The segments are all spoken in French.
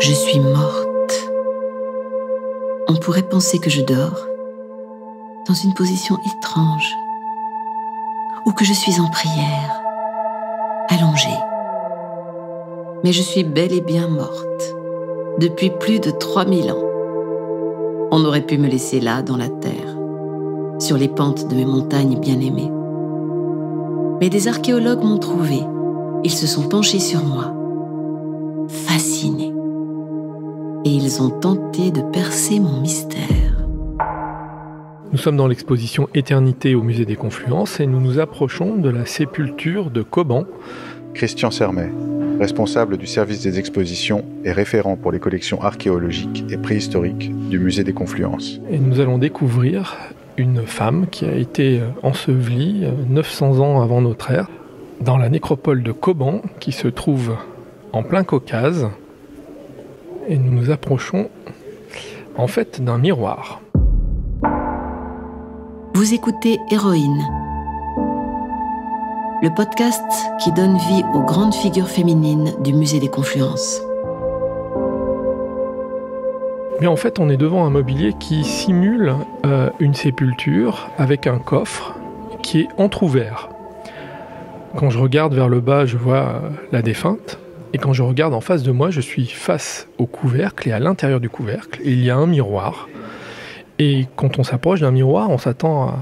Je suis morte. On pourrait penser que je dors, dans une position étrange, ou que je suis en prière, allongée. Mais je suis bel et bien morte, depuis plus de 3000 ans. On aurait pu me laisser là, dans la terre, sur les pentes de mes montagnes bien-aimées. Mais des archéologues m'ont trouvée. Ils se sont penchés sur moi, fascinés. Et ils ont tenté de percer mon mystère. Nous sommes dans l'exposition Éternité au musée des Confluences et nous nous approchons de la sépulture de Coban. Christian Sermet, responsable du service des expositions et référent pour les collections archéologiques et préhistoriques du musée des Confluences. Et nous allons découvrir une femme qui a été ensevelie 900 ans avant notre ère dans la nécropole de Coban qui se trouve en plein Caucase. Et nous nous approchons en fait d'un miroir. Vous écoutez Héroïne, le podcast qui donne vie aux grandes figures féminines du musée des Confluences. Mais en fait, on est devant un mobilier qui simule une sépulture avec un coffre qui est entrouvert. Quand je regarde vers le bas, je vois la défunte. Et quand je regarde en face de moi, je suis face au couvercle et à l'intérieur du couvercle, il y a un miroir. Et quand on s'approche d'un miroir, on s'attend à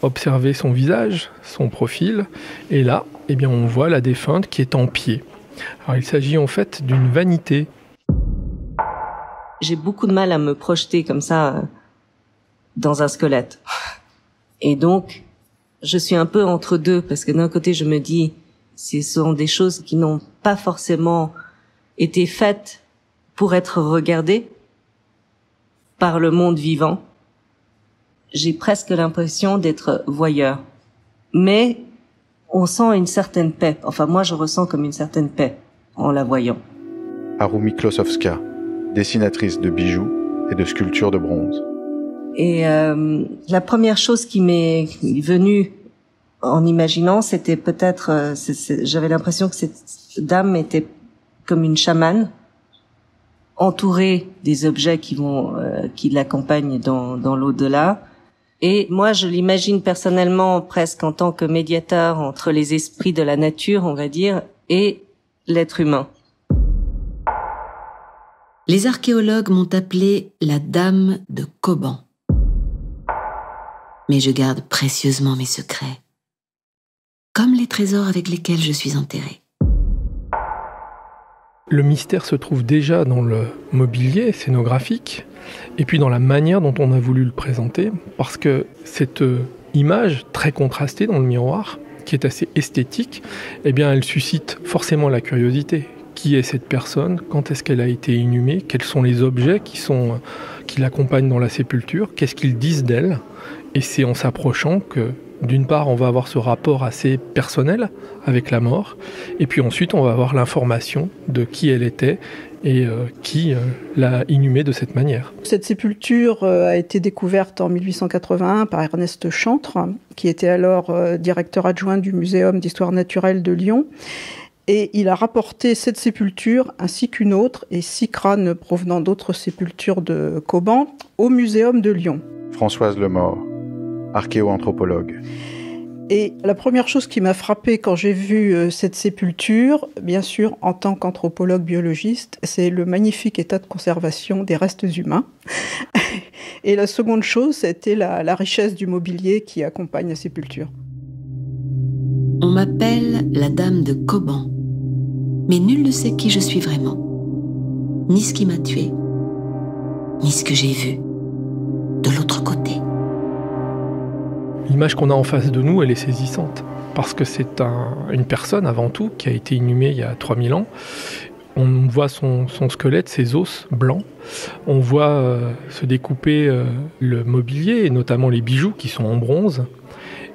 observer son visage, son profil. Et là, eh bien, on voit la défunte qui est en pied. Alors, il s'agit en fait d'une vanité. J'ai beaucoup de mal à me projeter comme ça dans un squelette. Et donc, je suis un peu entre deux, parce que d'un côté, je me dis, ce sont des choses qui n'ont pas forcément été faites pour être regardées par le monde vivant. J'ai presque l'impression d'être voyeur. Mais on sent une certaine paix. Enfin, moi, je ressens comme une certaine paix en la voyant. Harumi Klosowska, dessinatrice de bijoux et de sculptures de bronze. Et la première chose qui m'est venue en imaginant, c'était peut-être... j'avais l'impression que cette dame était comme une chamane, entourée des objets qui l'accompagnent dans l'au-delà. Et moi, je l'imagine personnellement presque en tant que médiateur entre les esprits de la nature, on va dire, et l'être humain. Les archéologues m'ont appelée la Dame de Coban. Mais je garde précieusement mes secrets, comme les trésors avec lesquels je suis enterrée. Le mystère se trouve déjà dans le mobilier scénographique et puis dans la manière dont on a voulu le présenter, parce que cette image très contrastée dans le miroir, qui est assez esthétique, eh bien elle suscite forcément la curiosité. Qui est cette personne? Quand est-ce qu'elle a été inhumée? Quels sont les objets qui l'accompagnent dans la sépulture? Qu'est-ce qu'ils disent d'elle? Et c'est en s'approchant que, d'une part, on va avoir ce rapport assez personnel avec la mort, et puis ensuite, on va avoir l'information de qui elle était et qui l'a inhumée de cette manière. Cette sépulture a été découverte en 1881 par Ernest Chantre, qui était alors directeur adjoint du Muséum d'histoire naturelle de Lyon. Et il a rapporté cette sépulture ainsi qu'une autre et 6 crânes provenant d'autres sépultures de Coban au Muséum de Lyon. Françoise Lemort, archéo-anthropologue. Et la première chose qui m'a frappée quand j'ai vu cette sépulture, bien sûr en tant qu'anthropologue biologiste, c'est le magnifique état de conservation des restes humains. Et la seconde chose, c'était la richesse du mobilier qui accompagne la sépulture. On m'appelle la Dame de Coban, mais nul ne sait qui je suis vraiment, ni ce qui m'a tuée, ni ce que j'ai vu de l'autre côté. L'image qu'on a en face de nous, elle est saisissante, parce que c'est une personne avant tout qui a été inhumée il y a 3000 ans. On voit son squelette, ses os blancs. On voit se découper le mobilier, et notamment les bijoux qui sont en bronze.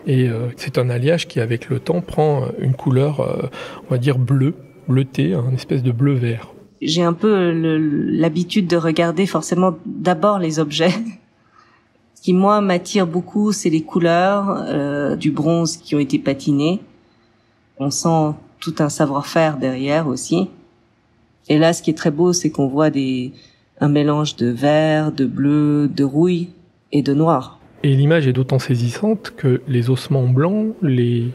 Et c'est un alliage qui, avec le temps, prend une couleur, on va dire bleutée, une espèce de bleu-vert. J'ai un peu l'habitude de regarder forcément d'abord les objets. Ce qui, moi, m'attire beaucoup, c'est les couleurs du bronze qui ont été patinées. On sent tout un savoir-faire derrière aussi. Et là, ce qui est très beau, c'est qu'on voit un mélange de vert, de bleu, de rouille et de noir. Et l'image est d'autant saisissante que les ossements blancs, les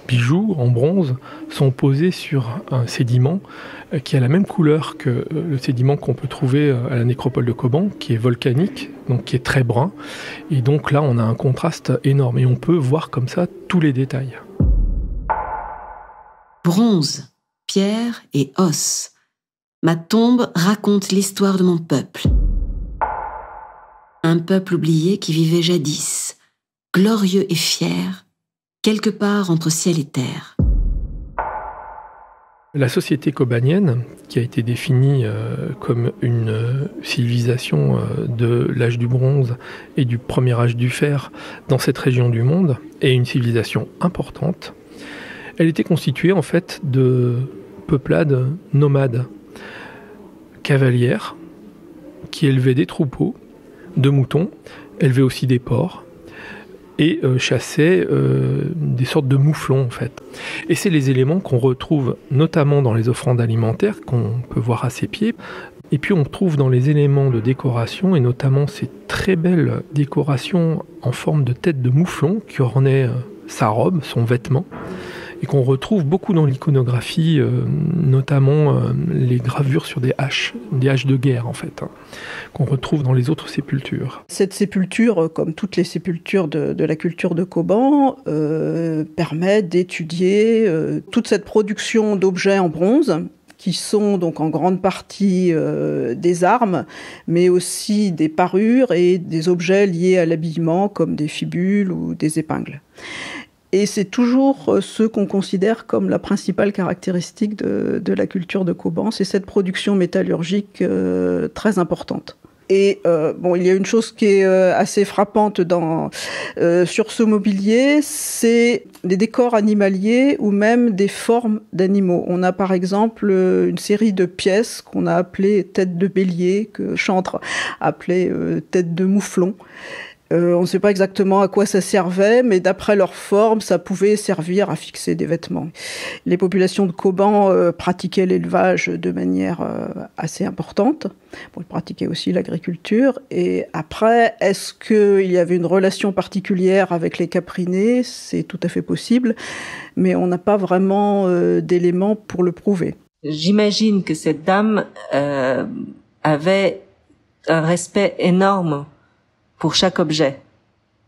bijoux en bronze, sont posés sur un sédiment qui a la même couleur que le sédiment qu'on peut trouver à la nécropole de Coban, qui est volcanique, donc qui est très brun. Et donc là, on a un contraste énorme et on peut voir comme ça tous les détails. Bronze, pierre et os. Ma tombe raconte l'histoire de mon peuple. Un peuple oublié qui vivait jadis, glorieux et fier, quelque part entre ciel et terre. La société cobanienne, qui a été définie comme une civilisation de l'âge du bronze et du premier âge du fer dans cette région du monde, est une civilisation importante. Elle était constituée en fait de peuplades nomades, cavalières, qui élevaient des troupeaux de moutons, élevaient aussi des porcs et chassaient des sortes de mouflons en fait. Et c'est les éléments qu'on retrouve notamment dans les offrandes alimentaires qu'on peut voir à ses pieds. Et puis on trouve dans les éléments de décoration, et notamment ces très belles décorations en forme de tête de mouflon qui ornaient sa robe, son vêtement, et qu'on retrouve beaucoup dans l'iconographie, notamment les gravures sur des haches de guerre en fait, qu'on retrouve dans les autres sépultures. Cette sépulture, comme toutes les sépultures de la culture de Coban, permet d'étudier toute cette production d'objets en bronze, qui sont donc en grande partie des armes, mais aussi des parures et des objets liés à l'habillement, comme des fibules ou des épingles. Et c'est toujours ce qu'on considère comme la principale caractéristique de la culture de Coban, c'est cette production métallurgique très importante. Et il y a une chose qui est assez frappante sur ce mobilier, c'est des décors animaliers ou même des formes d'animaux. On a par exemple une série de pièces qu'on a appelées tête de bélier, que Chantre appelait tête de mouflon. On ne sait pas exactement à quoi ça servait, mais d'après leur forme, ça pouvait servir à fixer des vêtements. Les populations de Coban pratiquaient l'élevage de manière assez importante. Ils pratiquaient aussi l'agriculture. Et après, est-ce qu'il y avait une relation particulière avec les Caprinés ? C'est tout à fait possible, mais on n'a pas vraiment d'éléments pour le prouver. J'imagine que cette dame avait un respect énorme pour chaque objet.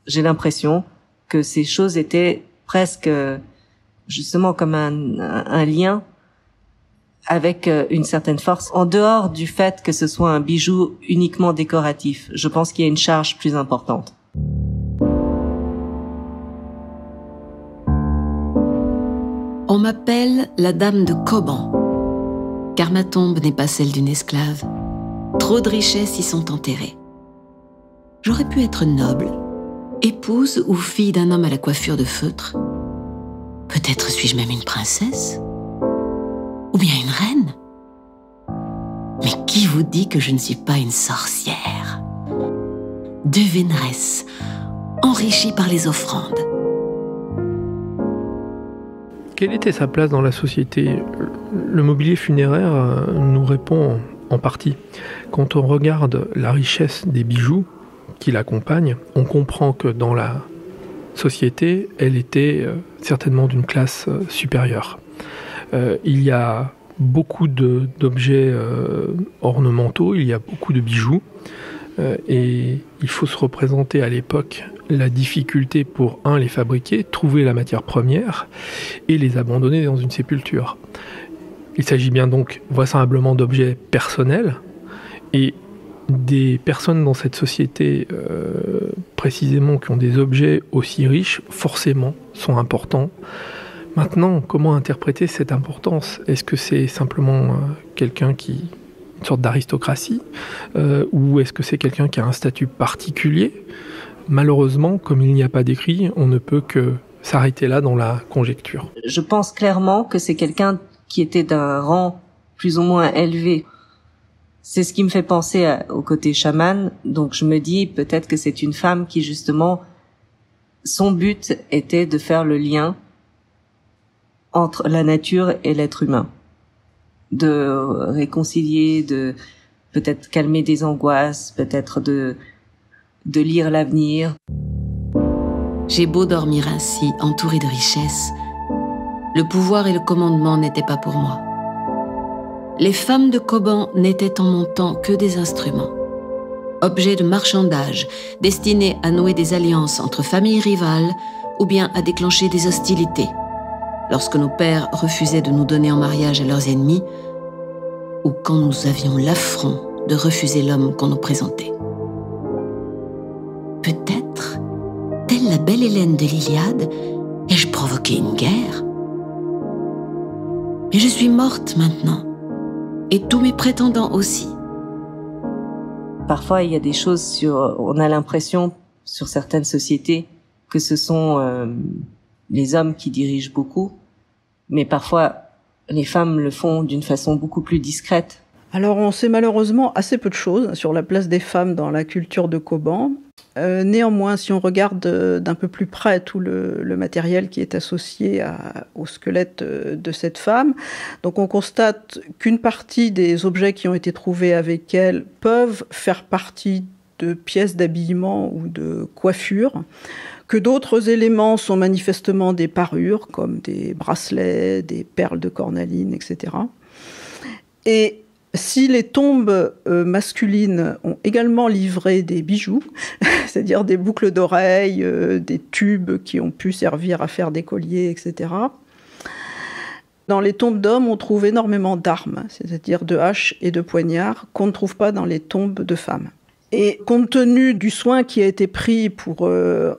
J'ai l'impression que ces choses étaient presque justement comme un lien avec une certaine force. En dehors du fait que ce soit un bijou uniquement décoratif, je pense qu'il y a une charge plus importante. On m'appelle la dame de Coban, car ma tombe n'est pas celle d'une esclave. Trop de richesses y sont enterrées. J'aurais pu être noble, épouse ou fille d'un homme à la coiffure de feutre. Peut-être suis-je même une princesse ? Ou bien une reine ? Mais qui vous dit que je ne suis pas une sorcière ? Devineresse, enrichie par les offrandes. Quelle était sa place dans la société ? Le mobilier funéraire nous répond en partie. Quand on regarde la richesse des bijoux qui l'accompagnent, on comprend que dans la société, elle était certainement d'une classe supérieure. Il y a beaucoup d'objets ornementaux, il y a beaucoup de bijoux, et il faut se représenter à l'époque la difficulté pour, les fabriquer, trouver la matière première, et les abandonner dans une sépulture. Il s'agit bien donc vraisemblablement d'objets personnels, et des personnes dans cette société précisément qui ont des objets aussi riches, forcément, sont importants. Maintenant, comment interpréter cette importance ? Est-ce que c'est simplement quelqu'un qui... une sorte d'aristocratie ou est-ce que c'est quelqu'un qui a un statut particulier ? Malheureusement, comme il n'y a pas d'écrit, on ne peut que s'arrêter là dans la conjecture. Je pense clairement que c'est quelqu'un qui était d'un rang plus ou moins élevé. C'est ce qui me fait penser au côté chaman. Donc je me dis peut-être que c'est une femme qui justement, son but était de faire le lien entre la nature et l'être humain. de réconcilier, de peut-être calmer des angoisses, peut-être de lire l'avenir. J'ai beau dormir ainsi, entourée de richesses, le pouvoir et le commandement n'étaient pas pour moi. Les femmes de Coban n'étaient en mon temps que des instruments, objets de marchandage, destinés à nouer des alliances entre familles rivales ou bien à déclencher des hostilités, lorsque nos pères refusaient de nous donner en mariage à leurs ennemis, ou quand nous avions l'affront de refuser l'homme qu'on nous présentait. Peut-être, telle la belle Hélène de l'Iliade, ai-je provoqué une guerre? Mais je suis morte maintenant, et tous mes prétendants aussi. Parfois, il y a des choses on a l'impression, sur certaines sociétés, que ce sont les hommes qui dirigent beaucoup, mais parfois, les femmes le font d'une façon beaucoup plus discrète. Alors, on sait malheureusement assez peu de choses sur la place des femmes dans la culture de Coban. Néanmoins, si on regarde d'un peu plus près tout le matériel qui est associé au squelette de cette femme, donc on constate qu'une partie des objets qui ont été trouvés avec elle peuvent faire partie de pièces d'habillement ou de coiffure, que d'autres éléments sont manifestement des parures, comme des bracelets, des perles de cornaline, etc. Et si les tombes masculines ont également livré des bijoux, c'est-à-dire des boucles d'oreilles, des tubes qui ont pu servir à faire des colliers, etc., dans les tombes d'hommes, on trouve énormément d'armes, c'est-à-dire de haches et de poignards, qu'on ne trouve pas dans les tombes de femmes. Et compte tenu du soin qui a été pris pour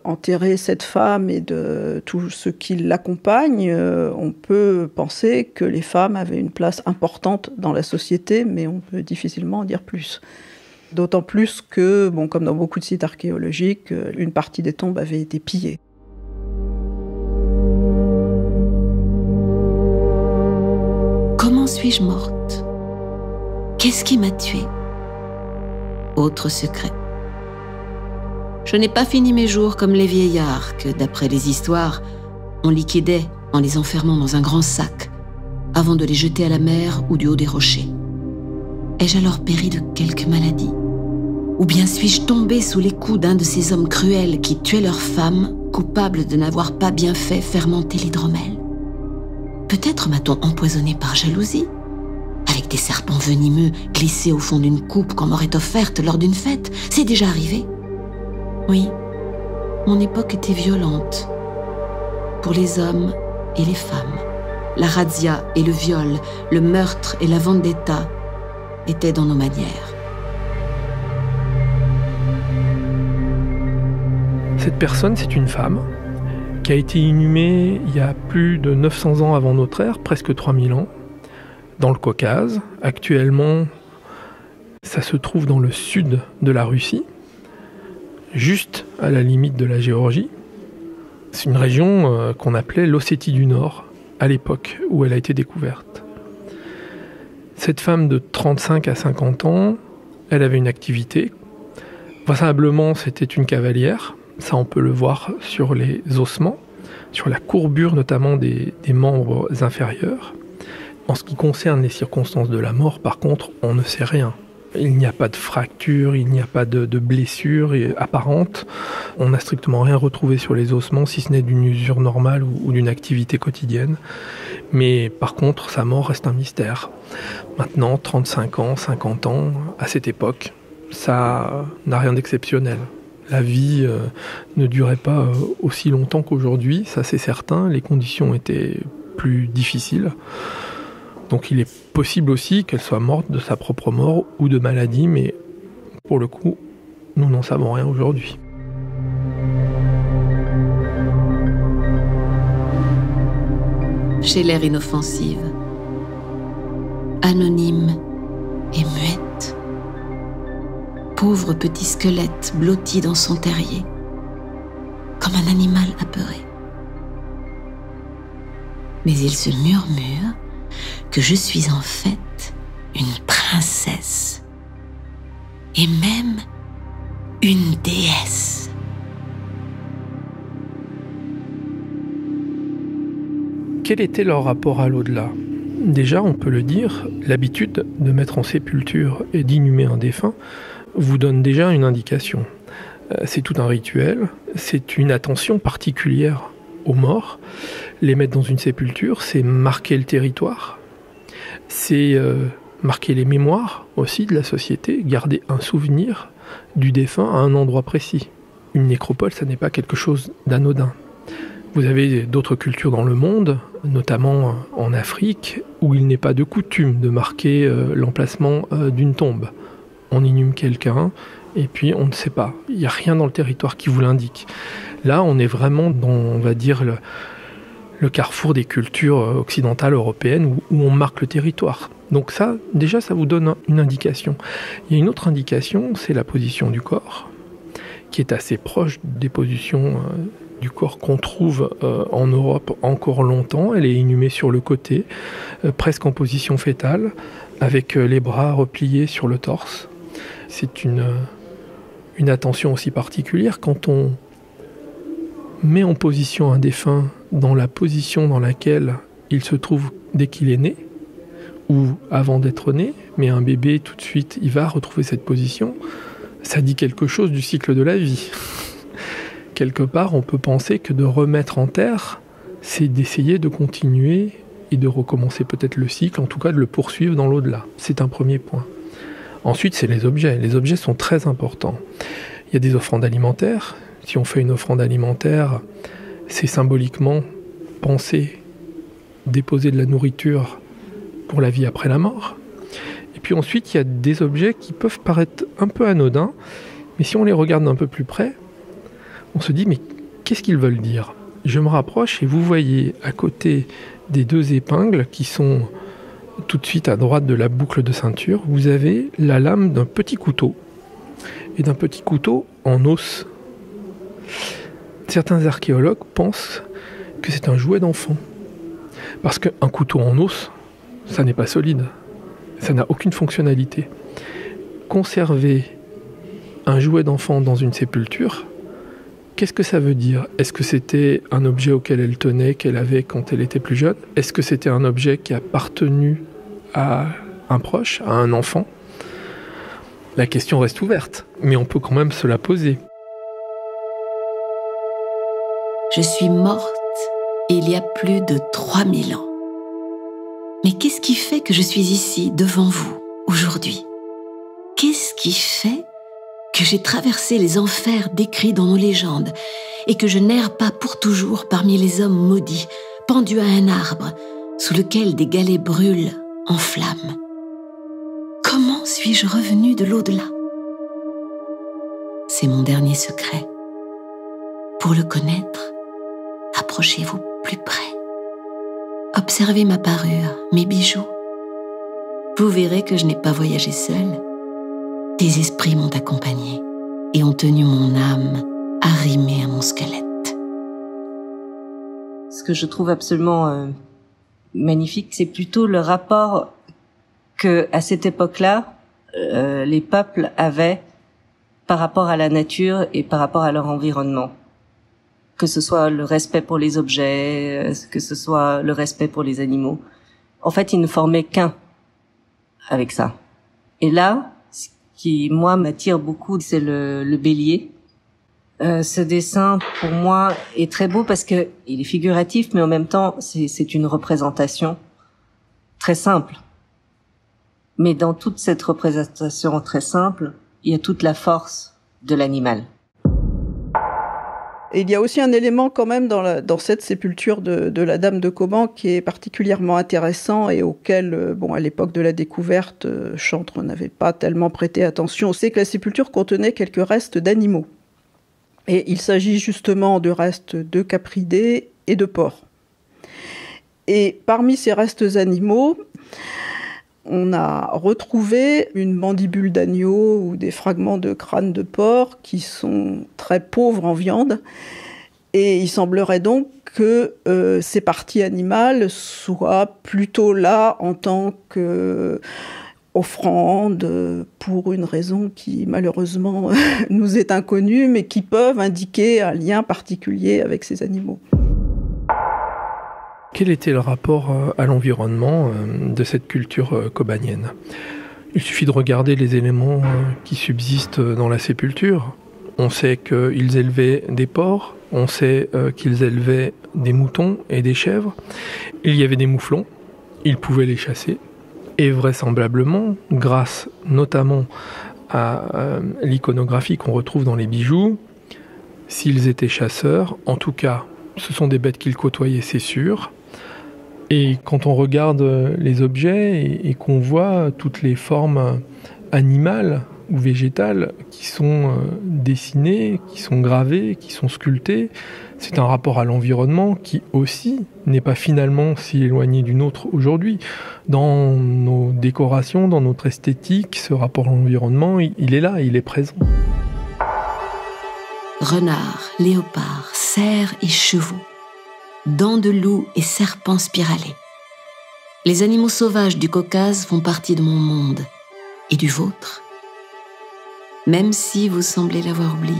enterrer cette femme et de tout ce qui l'accompagne, on peut penser que les femmes avaient une place importante dans la société, mais on peut difficilement en dire plus. D'autant plus que, comme dans beaucoup de sites archéologiques, une partie des tombes avait été pillée. Comment suis-je morte? Qu'est-ce qui m'a tuée? Autre secret. Je n'ai pas fini mes jours comme les vieillards que, d'après les histoires, on liquidait en les enfermant dans un grand sac avant de les jeter à la mer ou du haut des rochers. Ai-je alors péri de quelque maladie? Ou bien suis-je tombée sous les coups d'un de ces hommes cruels qui tuaient leurs femmes, coupables de n'avoir pas bien fait fermenter l'hydromel? Peut-être m'a-t-on empoisonnée par jalousie, avec des serpents venimeux glissés au fond d'une coupe qu'on m'aurait offerte lors d'une fête. C'est déjà arrivé. Oui, mon époque était violente. Pour les hommes et les femmes, la razzia et le viol, le meurtre et la vendetta étaient dans nos manières. Cette personne, c'est une femme qui a été inhumée il y a plus de 900 ans avant notre ère, presque 3000 ans, dans le Caucase. Actuellement, ça se trouve dans le sud de la Russie, juste à la limite de la Géorgie. C'est une région qu'on appelait l'Ossétie du Nord, à l'époque où elle a été découverte. Cette femme de 35 à 50 ans, elle avait une activité. Vraisemblablement, c'était une cavalière. Ça, on peut le voir sur les ossements, sur la courbure notamment des membres inférieurs. En ce qui concerne les circonstances de la mort, par contre, on ne sait rien. Il n'y a pas de fracture, il n'y a pas de blessure apparente. On n'a strictement rien retrouvé sur les ossements, si ce n'est d'une usure normale ou d'une activité quotidienne. Mais par contre, sa mort reste un mystère. Maintenant, 35 ans, 50 ans, à cette époque, ça n'a rien d'exceptionnel. La vie ne durait pas aussi longtemps qu'aujourd'hui, ça c'est certain. Les conditions étaient plus difficiles. Donc il est possible aussi qu'elle soit morte de sa propre mort ou de maladie, mais pour le coup, nous n'en savons rien aujourd'hui. J'ai l'air inoffensive, anonyme et muette. Pauvre petit squelette blotti dans son terrier, comme un animal apeuré. Mais il se murmure que je suis en fait une princesse et même une déesse. Quel était leur rapport à l'au-delà ? Déjà, on peut le dire, l'habitude de mettre en sépulture et d'inhumer un défunt vous donne déjà une indication. C'est tout un rituel, c'est une attention particulière aux morts. Les mettre dans une sépulture, c'est marquer le territoire, c'est marquer les mémoires aussi de la société, garder un souvenir du défunt à un endroit précis. Une nécropole, ça n'est pas quelque chose d'anodin. Vous avez d'autres cultures dans le monde, notamment en Afrique, où il n'est pas de coutume de marquer l'emplacement d'une tombe. On inhume quelqu'un, et puis on ne sait pas. Il n'y a rien dans le territoire qui vous l'indique. Là, on est vraiment dans, on va dire, le carrefour des cultures occidentales européennes où on marque le territoire. Donc ça, déjà, ça vous donne une indication. Il y a une autre indication, c'est la position du corps, qui est assez proche des positions du corps qu'on trouve en Europe encore longtemps. Elle est inhumée sur le côté, presque en position fétale, avec les bras repliés sur le torse. C'est une attention aussi particulière quand on met en position un défunt dans la position dans laquelle il se trouve dès qu'il est né, ou avant d'être né, mais un bébé tout de suite il va retrouver cette position, ça dit quelque chose du cycle de la vie. Quelque part, on peut penser que de remettre en terre, c'est d'essayer de continuer et de recommencer peut-être le cycle, en tout cas de le poursuivre dans l'au-delà. C'est un premier point. Ensuite, c'est les objets. Les objets sont très importants. Il y a des offrandes alimentaires. Si on fait une offrande alimentaire, c'est symboliquement penser, déposer de la nourriture pour la vie après la mort. Et puis ensuite, il y a des objets qui peuvent paraître un peu anodins, mais si on les regarde d'un peu plus près, on se dit, mais qu'est-ce qu'ils veulent dire ? Je me rapproche et vous voyez à côté des deux épingles qui sont tout de suite à droite de la boucle de ceinture, vous avez la lame d'un petit couteau, et d'un petit couteau en os. Certains archéologues pensent que c'est un jouet d'enfant, parce qu'un couteau en os, ça n'est pas solide, ça n'a aucune fonctionnalité. Conserver un jouet d'enfant dans une sépulture, qu'est-ce que ça veut dire ? Est-ce que c'était un objet auquel elle tenait, qu'elle avait quand elle était plus jeune ? Est-ce que c'était un objet qui a appartenu à un proche, à un enfant ? La question reste ouverte, mais on peut quand même se la poser. Je suis morte il y a plus de 3000 ans. Mais qu'est-ce qui fait que je suis ici, devant vous, aujourd'hui ? Qu'est-ce qui fait que j'ai traversé les enfers décrits dans nos légendes et que je n'erre pas pour toujours parmi les hommes maudits, pendus à un arbre, sous lequel des galets brûlent en flammes ? Comment suis-je revenue de l'au-delà ? C'est mon dernier secret. Pour le connaître, approchez-vous plus près. Observez ma parure, mes bijoux. Vous verrez que je n'ai pas voyagé seule. Des esprits m'ont accompagnée et ont tenu mon âme arrimée à mon squelette. Ce que je trouve absolument magnifique, c'est plutôt le rapport que, à cette époque-là, les peuples avaient par rapport à la nature et par rapport à leur environnement. Que ce soit le respect pour les objets, que ce soit le respect pour les animaux. En fait, ils ne formaient qu'un avec ça. Et là, ce qui, moi, m'attire beaucoup, c'est le bélier. Ce dessin, pour moi, est très beau parce que il est figuratif, mais en même temps, c'est une représentation très simple. Mais dans toute cette représentation très simple, il y a toute la force de l'animal. Et il y a aussi un élément quand même dans cette sépulture de la Dame de Cauban qui est particulièrement intéressant et auquel, à l'époque de la découverte, Chantre n'avait pas tellement prêté attention. C'est que la sépulture contenait quelques restes d'animaux. Et il s'agit justement de restes de capridés et de porcs. Et parmi ces restes animaux, on a retrouvé une mandibule d'agneau ou des fragments de crâne de porc qui sont très pauvres en viande. Et il semblerait donc que ces parties animales soient plutôt là en tant qu'offrande pour une raison qui malheureusement nous est inconnue, mais qui peuvent indiquer un lien particulier avec ces animaux. Quel était le rapport à l'environnement de cette culture kobanienne ? Il suffit de regarder les éléments qui subsistent dans la sépulture. On sait qu'ils élevaient des porcs, on sait qu'ils élevaient des moutons et des chèvres. Il y avait des mouflons, ils pouvaient les chasser. Et vraisemblablement, grâce notamment à l'iconographie qu'on retrouve dans les bijoux, s'ils étaient chasseurs, en tout cas, ce sont des bêtes qu'ils côtoyaient, c'est sûr. Et quand on regarde les objets et qu'on voit toutes les formes animales ou végétales qui sont dessinées, qui sont gravées, qui sont sculptées, c'est un rapport à l'environnement qui aussi n'est pas finalement si éloigné du nôtre aujourd'hui. Dans nos décorations, dans notre esthétique, ce rapport à l'environnement, il est là, il est présent. Renards, léopards, cerfs et chevaux, dents de loup et serpents spiralés. Les animaux sauvages du Caucase font partie de mon monde et du vôtre, même si vous semblez l'avoir oublié.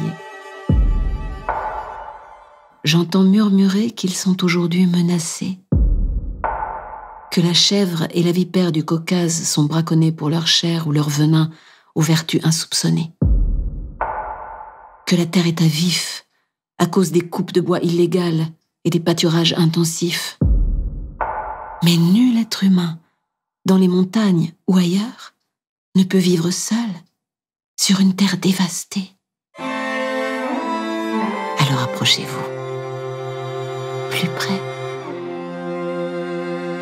J'entends murmurer qu'ils sont aujourd'hui menacés, que la chèvre et la vipère du Caucase sont braconnées pour leur chair ou leur venin aux vertus insoupçonnées, que la terre est à vif à cause des coupes de bois illégales et des pâturages intensifs. Mais nul être humain, dans les montagnes ou ailleurs, ne peut vivre seul sur une terre dévastée. Alors approchez-vous, plus près.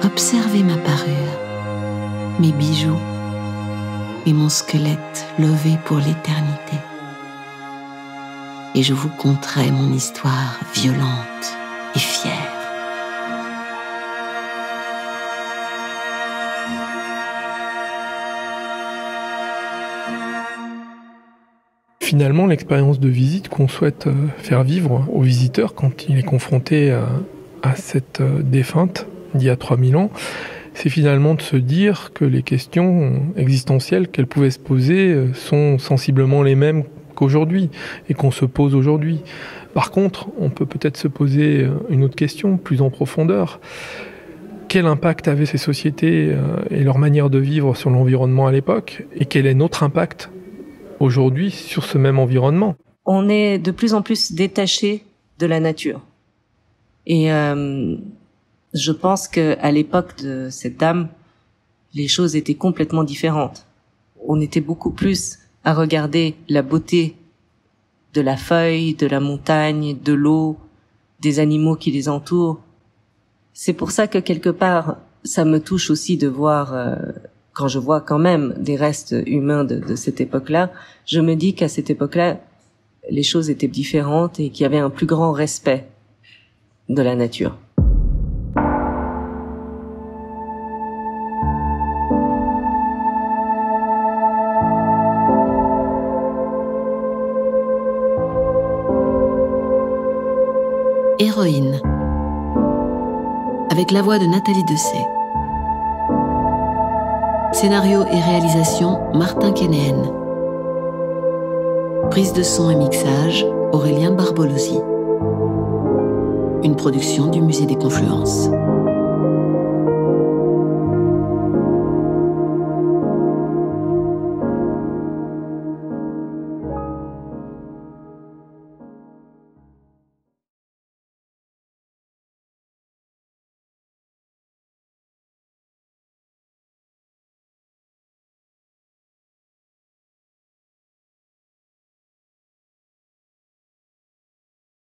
Observez ma parure, mes bijoux et mon squelette lové pour l'éternité. Et je vous conterai mon histoire violente et fière. Finalement, l'expérience de visite qu'on souhaite faire vivre aux visiteurs quand il est confronté à cette défunte d'il y a 3000 ans, c'est finalement de se dire que les questions existentielles qu'elle pouvait se poser sont sensiblement les mêmes qu'aujourd'hui et qu'on se pose aujourd'hui. Par contre, on peut peut-être se poser une autre question, plus en profondeur. Quel impact avaient ces sociétés et leur manière de vivre sur l'environnement à l'époque ? Et quel est notre impact aujourd'hui sur ce même environnement? On est de plus en plus détaché de la nature. Et je pense qu'à l'époque de cette dame, les choses étaient complètement différentes. On était beaucoup plus à regarder la beauté de la feuille, de la montagne, de l'eau, des animaux qui les entourent. C'est pour ça que quelque part, ça me touche aussi de voir, quand je vois quand même des restes humains de cette époque-là, je me dis qu'à cette époque-là, les choses étaient différentes et qu'il y avait un plus grand respect de la nature. Héroïne, avec la voix de Nathalie Dessay. Scénario et réalisation Martin Kénéen. Prise de son et mixage Aurélien Barbolosi. Une production du Musée des Confluences.